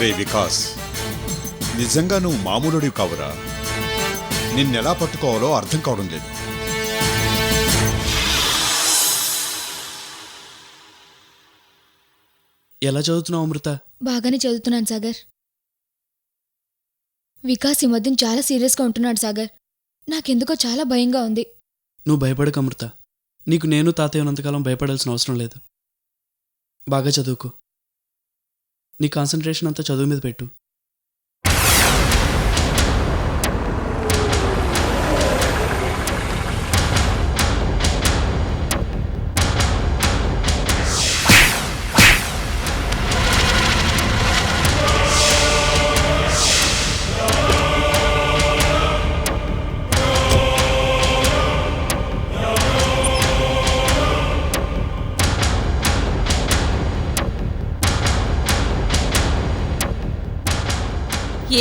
ఒరే వికాస్, నిజంగా నువ్వు మామూలుడివి కావురా. నిన్నెలా పట్టుకోవాలో అర్థం కావడం లేదు. ఎలా చదువుతున్నావు అమృత? బాగానే చదువుతున్నాను సాగర్. వికాస్ ఈ మధ్యన చాలా సీరియస్గా ఉంటున్నాడు సాగర్. నాకెందుకో చాలా భయంగా ఉంది. నువ్వు భయపడకు అమృత. నీకు నేను తాతయ్య ఉన్నంతకాలం భయపడాల్సిన అవసరం లేదు. బాగా చదువుకో. నీ కాన్సన్ట్రేషన్ అంతా చదువు మీద పెట్టు.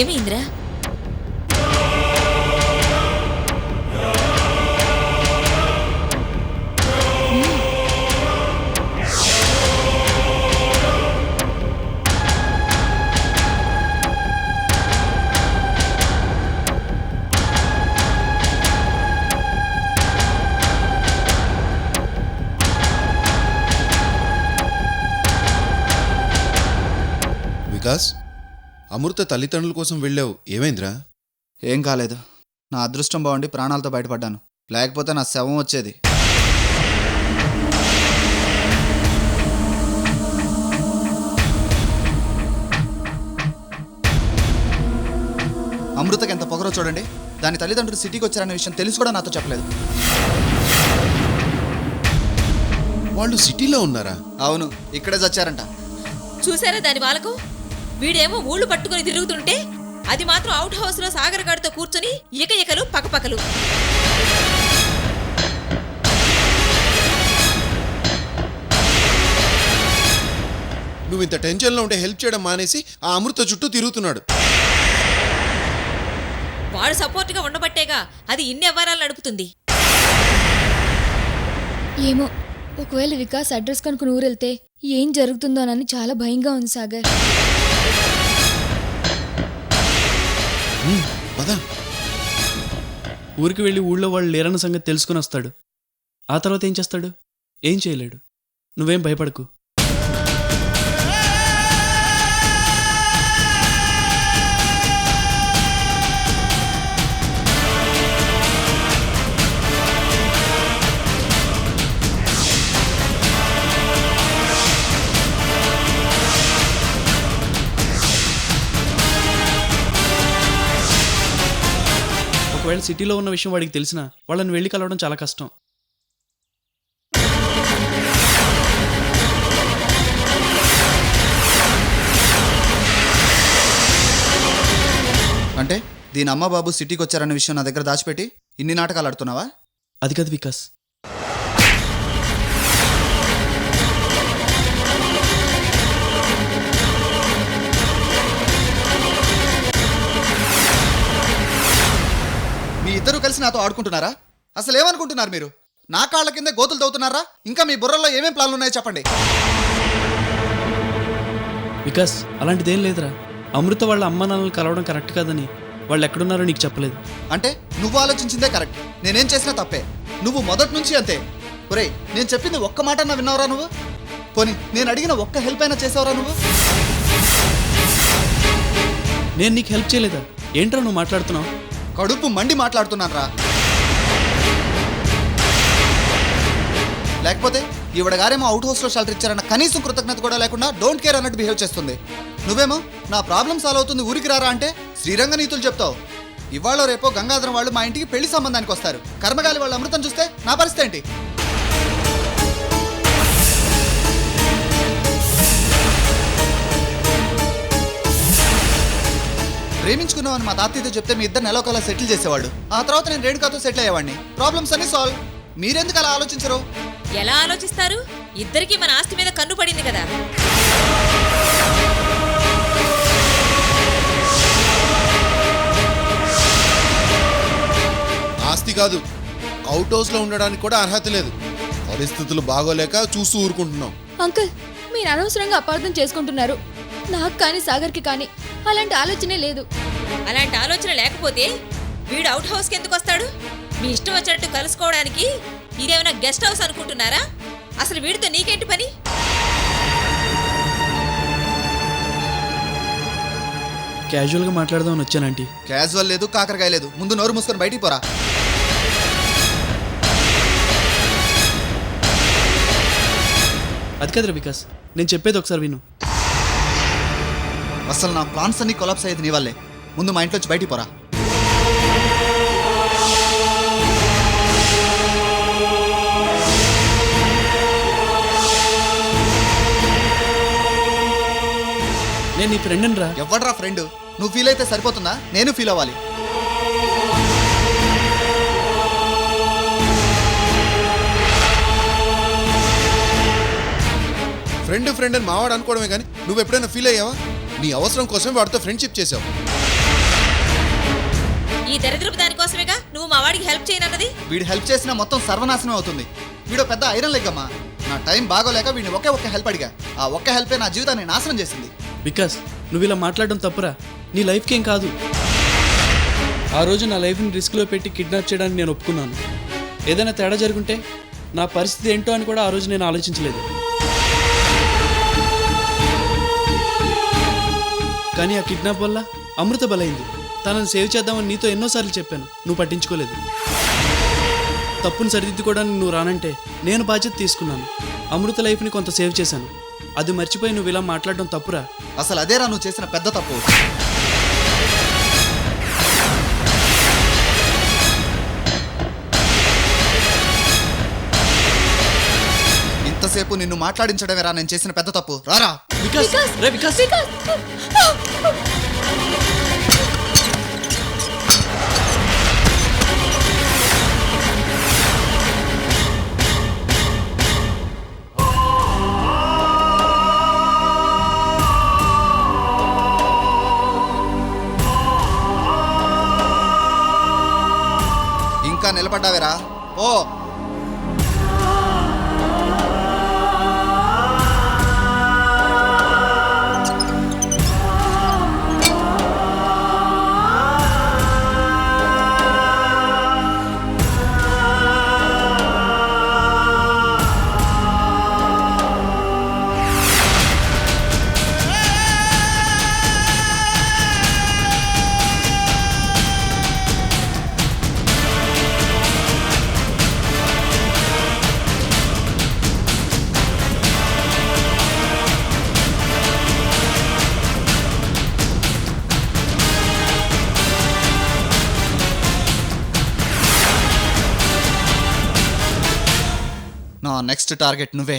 ఏమైందిరా? వికాస్, అమృత తల్లిదండ్రుల కోసం వెళ్ళావు, ఏమైందిరా? ఏం కాలేదు. నా అదృష్టం బాగుండి ప్రాణాలతో బయటపడ్డాను. లేకపోతే నా శవం వచ్చేది. అమృతకి ఎంత పొగరో చూడండి. దాని తల్లిదండ్రులు సిటీకి వచ్చారనే విషయం తెలిసి కూడా నాతో చెప్పలేదు. వాళ్ళు సిటీలో ఉన్నారా? అవును, ఇక్కడే చచ్చారంట. చూసారా దాని వాళ్ళకు? వీడేమో ఊళ్ళు పట్టుకుని తిరుగుతుంటే అది మాత్రం అవుట్ హౌస్ లో సాగర్ గాడితో కూర్చొని ఇకలు పకపకలు. నువ్వు ఇంత టెన్షన్లో ఉంటే హెల్ప్ చేయడం మానేసి ఆ అమృత చుట్టూ తిరుగుతున్నాడు. వాడు సపోర్ట్ గా ఉండబట్టేగా అది ఇన్ని వ్యవహారాలు నడుపుతుంది. ఏమో, ఒకవేళ వికాస్ అడ్రస్ కనుక ఊరెళ్తే ఏం జరుగుతుందోనని చాలా భయంగా ఉంది సాగర్. పదా. ఊరికి వెళ్ళి ఊళ్ళో వాళ్ళు లేరన్న సంగతి తెలుసుకుని వస్తాడు. ఆ తర్వాత ఏం చేస్తాడు? ఏం చేయలేడు. నువ్వేం భయపడకు. ఒకవేళ సిటీలో ఉన్న విషయం వాడికి తెలిసినా వాళ్ళని వెళ్ళి కలవడం చాలా కష్టం. అంటే దీని అమ్మ బాబు సిటీకి వచ్చారనే విషయం నా దగ్గర దాచిపెట్టి ఇన్ని నాటకాలు ఆడుతున్నావా? అది కాదు వికాస్. మీ ఇద్దరు కలిసి నాతో ఆడుకుంటున్నారా? అసలు ఏమనుకుంటున్నారు మీరు? నా కాళ్ళ కింద గోతులు తవ్వుతున్నారా? ఇంకా మీ బుర్రలో ఏమేం ప్లాన్లు ఉన్నాయో చెప్పండి. వికాస్, అలాంటిదేం లేదురా. అమృత వాళ్ళ అమ్మ నాన్నలు కలవడం కరెక్ట్ కాదని వాళ్ళు ఎక్కడున్నారో నీకు చెప్పలేదు. అంటే నువ్వు ఆలోచించిందే కరెక్ట్, నేనేం చేసినా తప్పే. నువ్వు మొదటి నుంచి అంతే. ఒరేయ్, నేను చెప్పింది ఒక్క మాట అన్నా విన్నావురా నువ్వు? పోనీ నేను అడిగిన ఒక్క హెల్ప్ అయినా చేసావురా నువ్వు? నేను నీకు హెల్ప్ చేయలేదా? ఏంట్రా నువ్వు మాట్లాడుతున్నావు? కడుపు మండి మాట్లాడుతున్నాను రా. లేకపోతే ఈవిడ గారేమో అవుట్ హౌస్లో షెల్టర్ ఇచ్చారన్న కనీసం కృతజ్ఞత కూడా లేకుండా డోంట్ కేర్ అన్నట్టు బిహేవ్ చేస్తుంది. నువ్వేమో నా ప్రాబ్లం సాల్వ్ అవుతుంది ఊరికి రారా అంటే శ్రీరంగ నీతులు చెప్తావు. ఇవాళ రేపో గంగాధరం వాళ్ళు మా ఇంటికి పెళ్లి సంబంధానికి వస్తారు. కర్మగాలి వాళ్ళు అమృతం చూస్తే నా పరిస్థితి ఏంటి? ప్రేమించుకున్నామని మా తాతయ్యతో చెప్తే మీ ఇద్దరు నెలకొలా సెటిల్ చేసేవాడు. ఆ తర్వాత నేను రేణుకాతో సెటిల్ అయ్యేవాడిని. ప్రాబ్లమ్స్ అన్ని సాల్వ్. మీరెందుకు అలా ఆలోచించరు? ఎలా ఆలోచిస్తారు? ఇద్దరికి మన ఆస్తి మీద కన్ను పడింది కదా. ఆస్తి కాదు, అవుట్ హౌస్లో ఉండడానికి కూడా అర్హత లేదు. పరిస్థితులు బాగోలేక చూస్తూ ఊరుకుంటున్నాం. అంకుల్, మీరు అనవసరంగా అపార్థం చేసుకుంటున్నారు. నాకు కానీ సాగర్కి కానీ అలాంటి ఆలోచనే లేదు. అలాంటి ఆలోచన లేకపోతే వీడు అవుట్ హౌస్కి ఎందుకు వస్తాడు? మీ ఇష్టం వచ్చినట్టు కలుసుకోవడానికి ఇదేమైనా గెస్ట్ హౌస్ అనుకుంటున్నారా? అసలు వీడితో నీకేంటి పని? క్యాజువల్గా మాట్లాడదామని వచ్చాను ఆంటీ. క్యాజువల్ లేదు, కాకరకాయ లేదు. ముందు నోరు మూసుకొని బయటికి పోరా. అది కదరా వికాస్, నేను చెప్పేది ఒకసారి విను. అసలు నా ప్లాన్స్ అన్ని కొలాప్స్ అయ్యేది నీ వల్లే. ముందు మా ఇంట్లోంచి బయటికి పోరా. నేను నీ ఫ్రెండ్ రా. ఎవడ్రా ఫ్రెండ్? నువ్వు ఫీల్ అయితే సరిపోతుందా? నేను ఫీల్ అవ్వాలి. ఫ్రెండ్ ఫ్రెండ్ అని మావాడు అనుకోవడమే కానీ నువ్వు ఎప్పుడైనా ఫీల్ అయ్యావా? నీ అవసరం కోసం వాడితో ఫ్రెండ్షిప్ చేసావు. ఈ దరిద్రపు దానికోసమేగా నువ్వు మా వాడికి హెల్ప్ చేయనన్నది. వీడు హెల్ప్ చేసినా మొత్తం సర్వనాశనం అవుతుంది. వీడు పెద్ద ఐరన్ లెగ్ అమ్మా. నా టైం బాగోలేక వీడిని ఒక్క హెల్ప్ అడిగా. ఆ ఒక్క హెల్పే నా జీవితాన్ని నాశనం చేసింది. వికాస్, నువ్వు ఇలా మాట్లాడడం తప్పురా. నీ లైఫ్కి ఏం కాదు. ఆ రోజు నా లైఫ్ని రిస్క్లో పెట్టి కిడ్నాప్ చేయడానికి నేను ఒప్పుకున్నాను. ఏదైనా తేడా జరుగుంటే నా పరిస్థితి ఏంటో అని కూడా ఆ రోజు నేను ఆలోచించలేదు. కానీ ఆ కిడ్నాప్ వల్ల అమృత బలైంది. తనని సేవ్ చేద్దామని నీతో ఎన్నోసార్లు చెప్పాను, నువ్వు పట్టించుకోలేదు. తప్పుని సరిదిద్దుకోవడానికి నువ్వు రానంటే నేను బాధ్యత తీసుకున్నాను. అమృత లైఫ్ని కొంత సేవ్ చేశాను. అది మర్చిపోయి నువ్వు ఇలా మాట్లాడడం తప్పురా. అసలు అదేరా నువ్వు చేసిన పెద్ద తప్పు. ఇంతసేపు నిన్ను మాట్లాడించడమేరా నేను చేసిన పెద్ద తప్పు. రారా. వికాస్, రే వికాస్. ఇంకా నిలబడ్డావేరా? ఓ నా నెక్స్ట్ టార్గెట్ నువ్వే.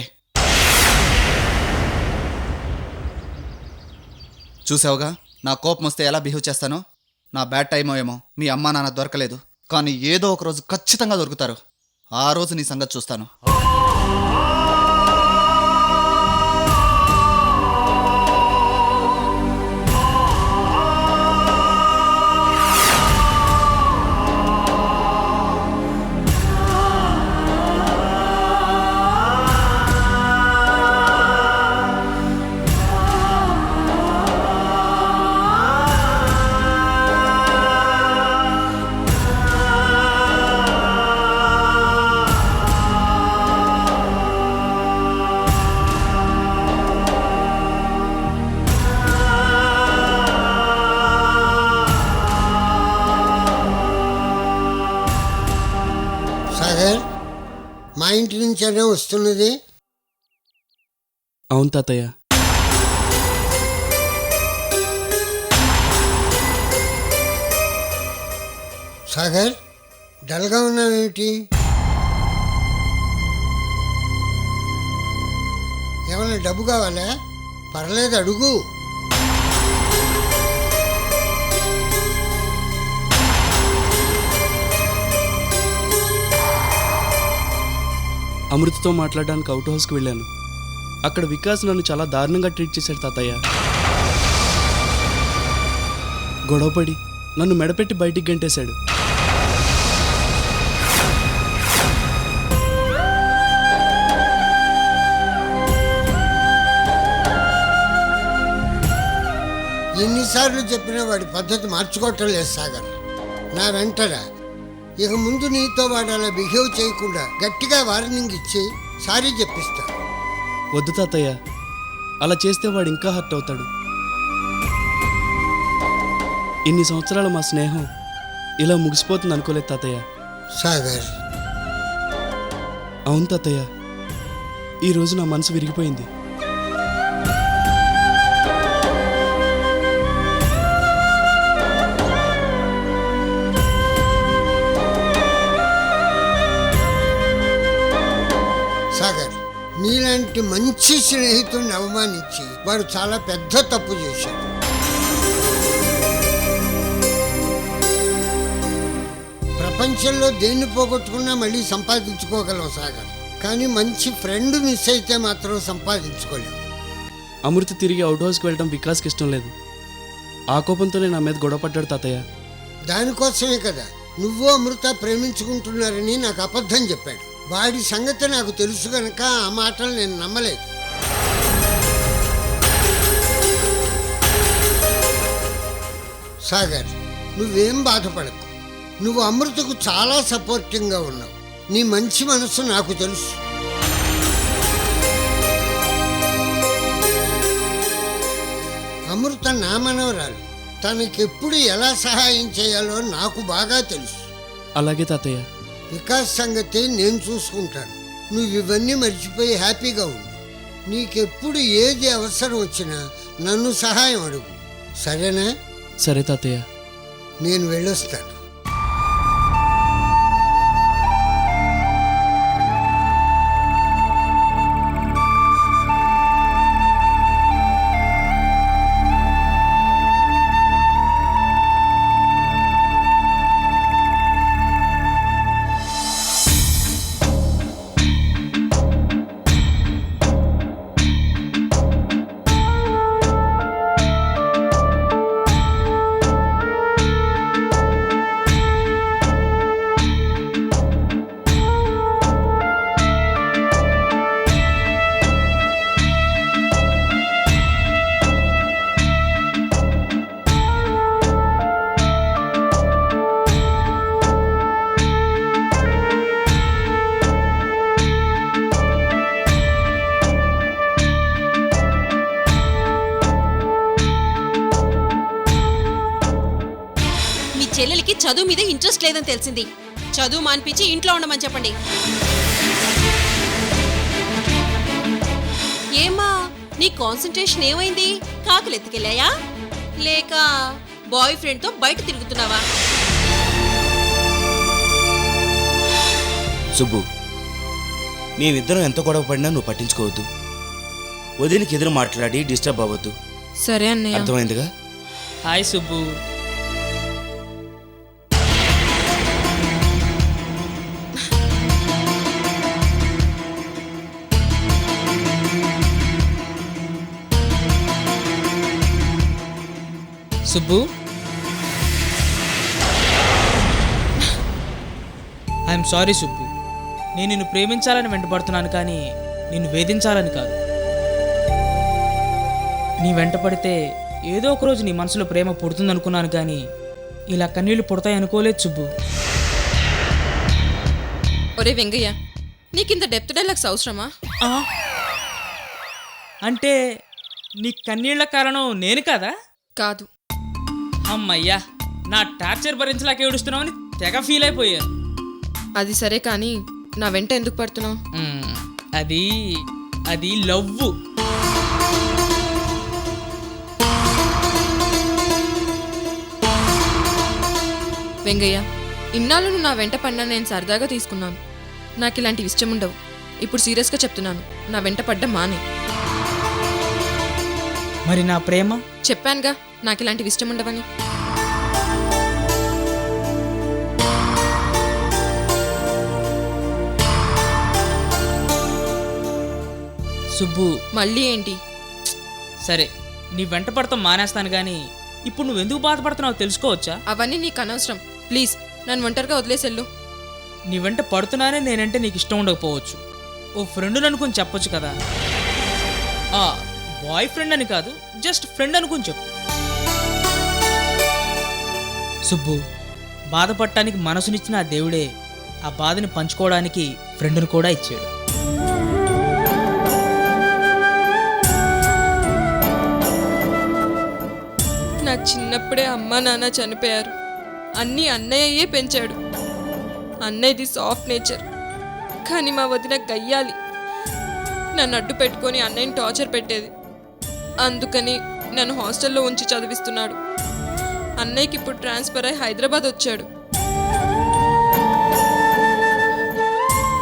చూసావుగా నా కోపం వస్తే ఎలా బిహేవ్ చేస్తానో. నా బ్యాడ్ టైమో ఏమో మీ అమ్మా నాన్న దొరకలేదు, కానీ ఏదో ఒక రోజు ఖచ్చితంగా దొరుకుతారు. ఆ రోజు నీ సంగతి చూస్తాను. సాగర్, మా ఇంటి నుంచేనే వస్తున్నది. అవును తాతయ్య. సాగర్, డల్గా ఉన్నావేమిటి? ఏమైనా డబ్బు కావాలా? పర్లేదు, అడుగు. అమృతతో మాట్లాడడానికి అవుట్ హౌస్కి వెళ్ళాను. అక్కడ వికాస్ నన్ను చాలా దారుణంగా ట్రీట్ చేశాడు తాతయ్య. గొడవపడి నన్ను మెడపెట్టి బయటికి గంటేశాడు. ఎన్నిసార్లు చెప్పినా వాడి పద్ధతి మార్చుకోవటం లేదు సాగర్. నా వెంటరా ఇక ముందు నీతో వాడు అలా బిహేవ్ చేయకుండా గట్టిగా వార్నింగ్ ఇచ్చి సారీ చెప్పిస్తా. వద్దు తాతయ్య, అలా చేస్తే వాడు ఇంకా హర్ట్ అవుతాడు. ఇన్ని సంవత్సరాల మా స్నేహం ఇలా ముగిసిపోతుంది అనుకోలేదు తాతయ్య. సాగర్, అవును తాతయ్య, ఈరోజు నా మనసు విరిగిపోయింది. సాగర్, నీలాంటి మంచి స్నేహితుడిని అవమానించి వాడు చాలా పెద్ద తప్పు చేశాడు. ప్రపంచంలో దేన్ని పోగొట్టుకున్నా మళ్ళీ సంపాదించుకోగలం సాగర్, కానీ మంచి ఫ్రెండ్ మిస్ అయితే మాత్రం సంపాదించుకోలేం. అమృత తిరిగి అవుట్ హౌస్కి వెళ్ళడం వికాస్కి ఇష్టం లేదు. ఆ కోపంతోనే నా మీద గొడవ పడ్డాడు తాతయ్య. దానికోసమే కదా నువ్వు అమృత ప్రేమించుకుంటున్నారని నాకు అబద్ధం చెప్పాడు. వాడి సంగతి నాకు తెలుసు కనుక ఆ మాటలు నేను నమ్మలేదు. సాగర్, నువ్వేం బాధపడకు. నువ్వు అమృతకు చాలా సపోర్టింగ్గా ఉన్నావు. నీ మంచి మనసు నాకు తెలుసు. అమృత నా మనవరాలు. తనకెప్పుడు ఎలా సహాయం చేయాలో నాకు బాగా తెలుసు. అలాగే తాతయ్య. వికాస్ సంగతి నేను చూసుకుంటాను. నువ్వు ఇవన్నీ మర్చిపోయి హ్యాపీగా ఉండు. నీకెప్పుడు ఏది అవసరం వచ్చినా నన్ను సహాయం అడుగు, సరేనా? సరే తాతయ్య. నేను వెళ్ళొస్తాను. చెల్లెలికి చదువు మీద ఇంట్రెస్ట్ లేదని తెలిసింది. చదువు మాన్పించి ఇంట్లో ఉండమని చెప్పండి. ఏమా, నీ కాన్సంట్రేషన్ ఏమైంది? కాకులు ఎత్తుకెళ్ళాయా లేక బాయ్ ఫ్రెండ్తో బయట తిరుగుతున్నావా? సుబ్బు, మేమిద్దరం ఎంత గొడవ పడినా నువ్వు పట్టించుకోవద్దు. వదినికి ఎదురు మాట్లాడి డిస్టర్బ్ అవ్వద్దు. సరే అన్నయ్య. అర్థమైందిగా? Hi Subbu. Subbu, I'm sorry Subbu. నేను నిన్ను ప్రేమించాలని వెంటపడుతున్నాను, కానీ నిన్ను వేధించాలని కాదు. నీ వెంట పడితే ఏదో ఒకరోజు నీ మనసులో ప్రేమ పుడుతుందనుకున్నాను, కానీ ఇలా కన్నీళ్లు పుడతాయి అనుకోలేదు సుబ్బు. ఒరే వెంగయ్య, నీకింత డెప్త్ డైలాగ్స్ అవసరమా? అంటే నీ కన్నీళ్ల కారణం నేను కాదా? కాదు. అమ్మయ్యా, నా టార్చర్ భరించలేక ఏడుస్తున్నామని తెగ ఫీల్ అయిపోయాను. అది సరే, కానీ నా వెంట ఎందుకు పడుతున్నావు? అది అది లవ్వు. వెంగయ్య, ఇన్నాళ్ళు నువ్వు నా వెంట పడినా నేను సరదాగా తీసుకున్నాను. నాకు ఇలాంటివి ఇష్టం ఉండవు. ఇప్పుడు సీరియస్గా చెప్తున్నాను, నా వెంట పడ్డం మానే. మరి నా ప్రేమ? చెప్పానుగా, నాకు ఇలాంటివి ఇష్టం ఉండవని. సుబ్బు, మళ్ళీ ఏంటి? సరే, నీ వెంట పడతాం మానేస్తాను, కానీ ఇప్పుడు నువ్వెందుకు బాధపడుతున్నావు తెలుసుకోవచ్చా? అవన్నీ నీకు అనవసరం. ప్లీజ్ నన్ను ఒంటరిగా వదిలేసెళ్ళు. నీ వెంట పడుతున్నానే నేనంటే నీకు ఇష్టం ఉండకపోవచ్చు. ఓ ఫ్రెండ్ అనుకుని చెప్పొచ్చు కదా. బాయ్ ఫ్రెండ్ అని కాదు, జస్ట్ ఫ్రెండ్ అనుకుని చెప్పు. సుబ్బు, బాధపడటానికి మనసునిచ్చిన ఆ దేవుడే ఆ బాధని పంచుకోవడానికి ఫ్రెండ్ను కూడా ఇచ్చాడు. నాకు చిన్నప్పుడే అమ్మ నాన్న చనిపోయారు. అన్నీ అన్నయ్యే పెంచాడు. అన్నయ్యది సాఫ్ట్ నేచర్, కానీ మా వదిన గయ్యాలి. నన్ను అడ్డు పెట్టుకొని అన్నయ్యని టార్చర్ పెట్టేది. అందుకని నన్ను హాస్టల్లో ఉంచి చదివిస్తున్నాడు. అన్నయ్యకి ఇప్పుడు ట్రాన్స్ఫర్ అయి హైదరాబాద్ వచ్చాడు.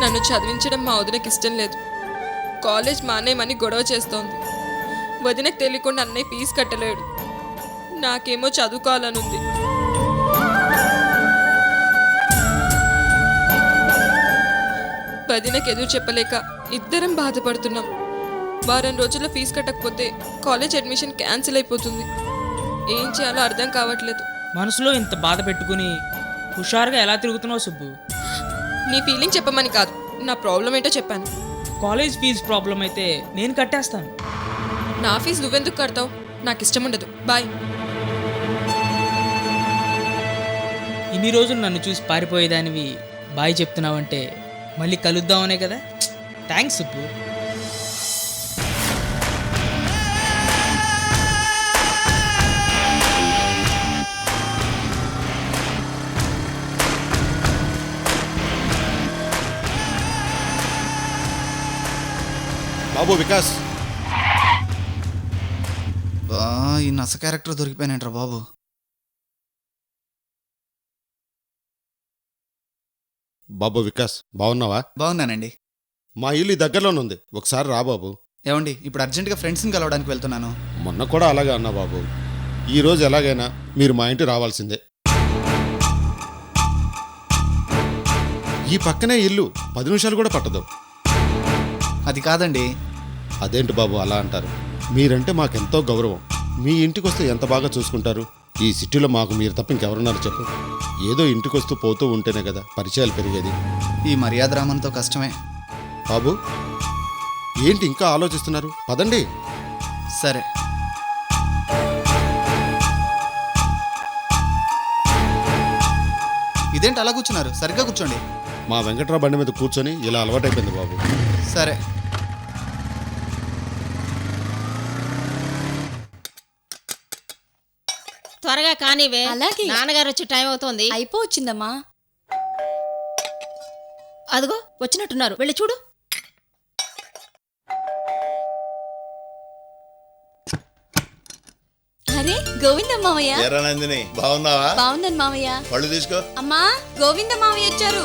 నన్ను చదివించడం మా వదినకి ఇష్టం లేదు. కాలేజ్ మానేయమని గొడవ చేస్తోంది. వదినకు తెలియకుండా అన్నయ్య ఫీజు కట్టలేడు. నాకేమో చదువుకోవాలనుంది. వదినకు ఎదురు చెప్పలేక ఇద్దరం బాధపడుతున్నాం. వారం రోజుల్లో ఫీజు కట్టకపోతే కాలేజ్ అడ్మిషన్ క్యాన్సిల్ అయిపోతుంది. ఏం చేయాలో అర్థం కావట్లేదు. మనసులో ఇంత బాధ పెట్టుకుని హుషారుగా ఎలా తిరుగుతున్నావు సుబ్బు? నీ ఫీలింగ్ చెప్పమని కాదు, నా ప్రాబ్లం ఏంటో చెప్పాను. కాలేజ్ ఫీజు ప్రాబ్లం అయితే నేను కట్టేస్తాను. నా ఫీజు నువ్వెందుకు కడతావు? నాకు ఇష్టం ఉండదు. బాయ్. ఇన్ని రోజులు నన్ను చూసి పారిపోయేదానివి బాయ్ చెప్తున్నావంటే మళ్ళీ కలుద్దామనే కదా. థ్యాంక్స్ సుబ్బు. బాబు వికాస్, ఈ నస క్యారెక్టర్ దొరికిపోయినంట్రా బాబు. బాబు వికాస్, బాగున్నావా? బాగున్నానండి. మా ఇల్లు ఈ దగ్గరలోనే ఉంది, ఒకసారి రా బాబు. ఏమండి, ఇప్పుడు అర్జెంటుగా ఫ్రెండ్స్ని కలవడానికి వెళ్తున్నాను. మొన్న కూడా అలాగే అన్నా బాబు. ఈరోజు ఎలాగైనా మీరు మా ఇంటి రావాల్సిందే. ఈ పక్కనే ఇల్లు, 10 నిమిషాలు కూడా పట్టదు. అది కాదండి. అదేంటి బాబు అలా అంటారు? మీరంటే మాకెంతో గౌరవం. మీ ఇంటికి వస్తే ఎంత బాగా చూసుకుంటారు. ఈ సిటీలో మాకు మీరు తప్ప ఇంకెవరున్నారు చెప్పు? ఏదో ఇంటికి వస్తూ పోతూ ఉంటేనే కదా పరిచయాలు పెరిగేది. ఈ మర్యాద రామంతో కష్టమే. బాబు ఏంటి ఇంకా ఆలోచిస్తున్నారు? పదండి. సరే. ఇదేంటి అలా కూర్చున్నారు? సరిగ్గా కూర్చోండి. మా వెంకట్రావు బండి మీద కూర్చొని ఇలా అలవాటైపోయింది బాబు. సరే. త్వరగా కానివే. అలాగే. నాన్నగారు వచ్చే టైం అవుతోంది. అయిపోవచ్చిందమ్మా. అదిగో వచ్చినట్టున్నారు, వెళ్ళి చూడు. అరే గోవింద మావయ్య. నందిని, బాగున్నావా? బాగుందని మావయ్య. పళ్ళు తీసుకో. అమ్మా గోవింద మావయ్య వచ్చారు.